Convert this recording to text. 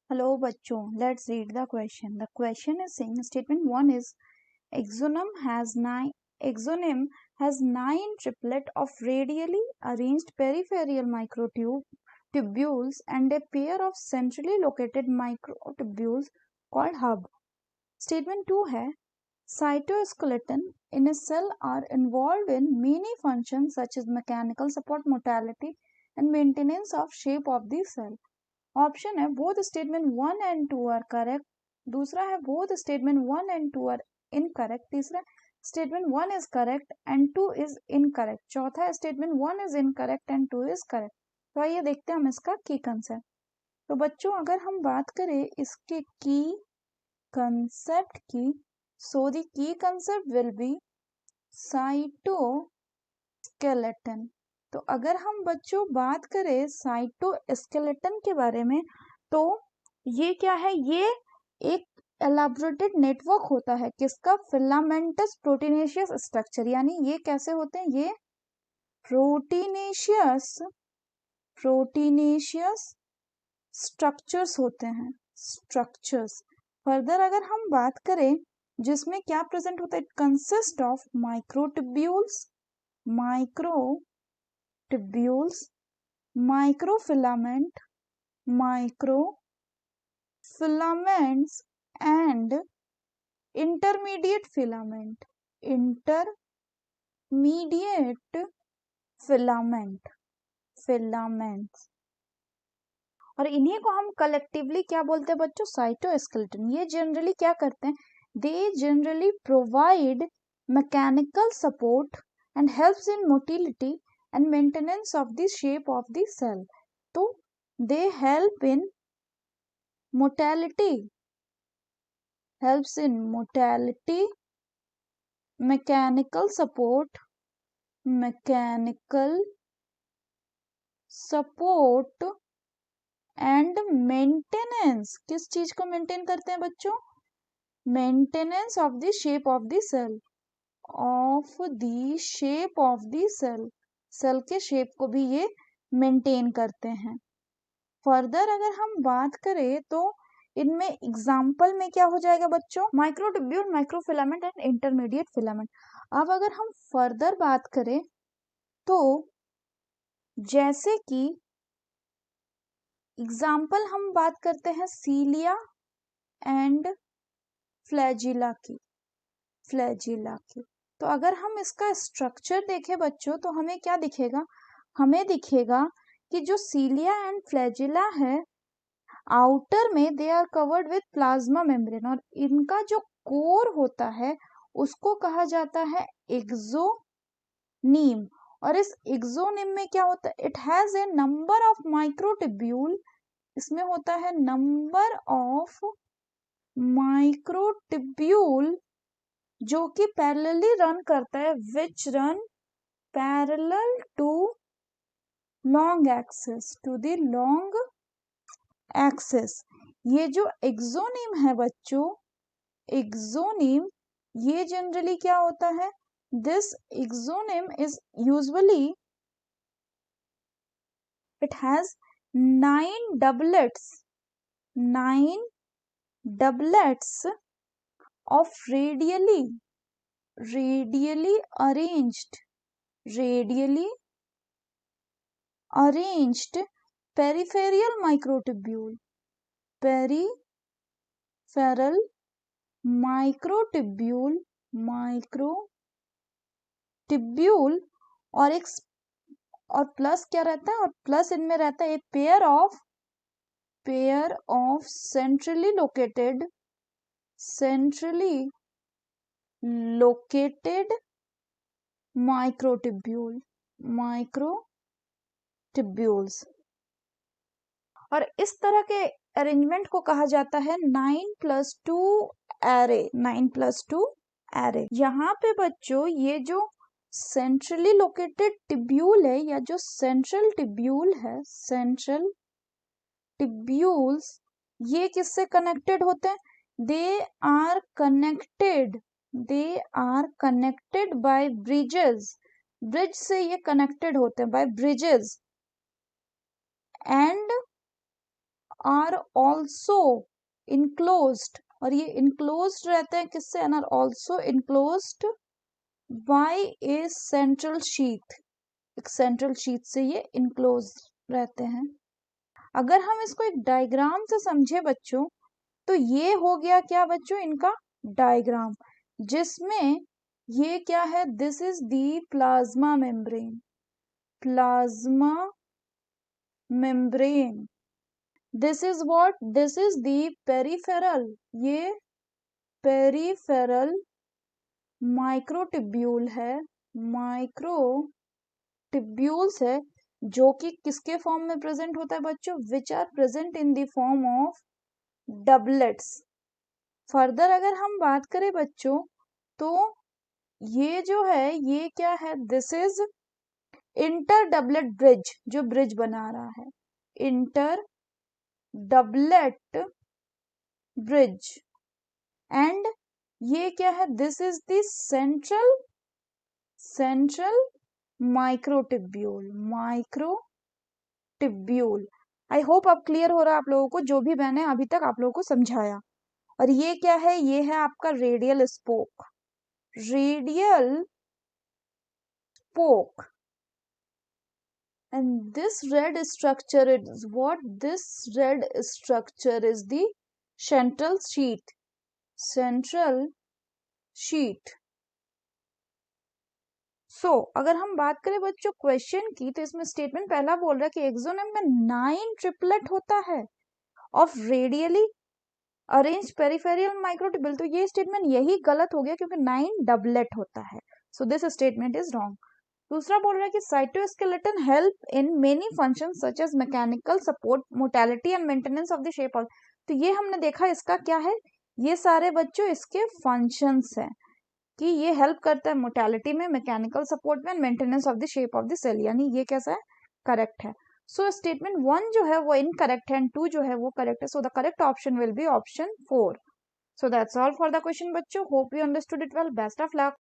Hello, bachcho. Let's read the question. The question is saying statement 1 is axoneme has nine triplet of radially arranged peripheral microtubules and a pair of centrally located microtubules called hub. Statement 2 है cytoskeleton in a cell are involved in many functions such as mechanical support, motility and maintenance of shape of the cell. Option है both statement 1 and 2 are correct, दूसरा है both statement 1 and 2 are incorrect, तीसरा statement 1 is correct and 2 is incorrect, चौथा statement 1 is incorrect and 2 is correct. तो आइए देखते हैं हम इसका की कंसेप्ट। तो बच्चों अगर हम बात करें इसके की कंसेप्ट की, so the key concept will be cytoskeleton. तो अगर हम बच्चों बात करें साइटोस्केलेटन के बारे में, तो ये क्या है, ये एक एलाबोरेटेड नेटवर्क होता है किसका, फिलामेंटस प्रोटीनेशियस स्ट्रक्चर, यानी ये कैसे होते हैं, ये प्रोटीनेशियस स्ट्रक्चर्स होते हैं, स्ट्रक्चर्स। फर्दर अगर हम बात करें जिसमें क्या प्रेजेंट होता है, it consist of microtubules, microfilaments and intermediate filaments, और इन्हीं को हम कलेक्टिवली क्या बोलते हैं बच्चों, साइटोस्केलेटन। ये जनरली क्या करते हैं, they generally provide mechanical support and helps in motility and maintenance of the shape of the cell. तो they help in motility, mechanical support and maintenance। किस चीज को मेंटेन करते हैं बच्चों, maintenance of the shape of the cell, cell के shape को भी ये मेंटेन करते हैं। फर्दर अगर हम बात करें तो इनमें एग्जाम्पल में क्या हो जाएगा बच्चों, microtubule, microfilament and intermediate filament. अब अगर हम फर्दर बात करें तो जैसे कि एग्जाम्पल हम बात करते हैं सीलिया एंड फ्लैजिला की। तो अगर हम इसका स्ट्रक्चर देखें बच्चों तो हमें क्या दिखेगा, हमें दिखेगा कि जो सीलिया एंड फ्लैजिला है, आउटर में they are covered with plasma membrane, और इनका जो कोर होता है उसको कहा जाता है एक्सोनीम। और इस एक्सोनीम में क्या होता है, it has a number of microtubule, इसमें होता है नंबर ऑफ माइक्रोट्यूब्यूल जो कि पैरेलली रन करता है, which run parallel to long axis. ये जो एक्सोनीम है बच्चों, एक्सोनीम ये जनरली क्या होता है, this axoneme is usually it has 9 doublets of radially arranged peripheral microtubule, और प्लस क्या रहता है, और प्लस इनमें रहता है pair of centrally located microtubules, और इस तरह के अरेंजमेंट को कहा जाता है 9+2 एरे। यहाँ पे बच्चों ये जो सेंट्रली लोकेटेड टिब्यूल है, या जो सेंट्रल टिब्यूल्स, ये किससे कनेक्टेड होते हैं, they are connected by bridge से ये कनेक्टेड होते हैं by bridges and are also enclosed, और ये इनक्लोज्ड रहते हैं किससे, and are also enclosed by a central sheath, एक सेंट्रल शीथ से ये इनक्लोज रहते हैं। अगर हम इसको एक डायग्राम से समझे बच्चों, तो ये हो गया क्या बच्चों, इनका डायग्राम, जिसमें ये क्या है, this is the plasma membrane, plasma membrane, this is what, this is the peripheral, ये पेरिफेरल माइक्रोट्यूब्यूल है, माइक्रोट्यूब्यूल्स है, जो कि किसके फॉर्म में प्रेजेंट होता है बच्चों, which are present in the form of doublets. Further अगर हम बात करें बच्चों, तो ये जो है ये क्या है, this is inter doublet bridge, जो ब्रिज बना रहा है, इंटर डबलेट ब्रिज, एंड ये क्या है, this is the central microtubule, microtubule. I hope अब क्लियर हो रहा है आप लोगों को, जो भी मैंने अभी तक आप लोगों को समझाया। और ये क्या है, ये है आपका radial spoke, radial spoke, and this red structure is what, this red structure is the central sheath, central sheath। अगर हम बात करें बच्चों क्वेश्चन की, तो इसमें स्टेटमेंट पहला बोल रहा है कि एक्सोनम में 9 ट्रिपलेट होता है of radially arrange peripheral microtubule, तो ये स्टेटमेंट यही गलत हो गया क्योंकि 9 डबलेट होता है, so this statement is wrong. दूसरा बोल रहा है कि cytoskeleton help in many functions such as mechanical support, motility and maintenance of the shape of, तो ये हमने देखा इसका क्या है, ये सारे बच्चों इसके फंक्शंस हैं कि ये हेल्प करता है मोटेलिटी में, मैकेनिकल सपोर्ट में, maintenance of the shape of the cell, यानी ये कैसा है, करेक्ट है। सो स्टेटमेंट 1 जो है वो इनकरेक्ट है एंड 2 जो है वो करेक्ट है, so the correct option will be option 4। So that's all for the question बच्चों, hope you understood it well, best of luck.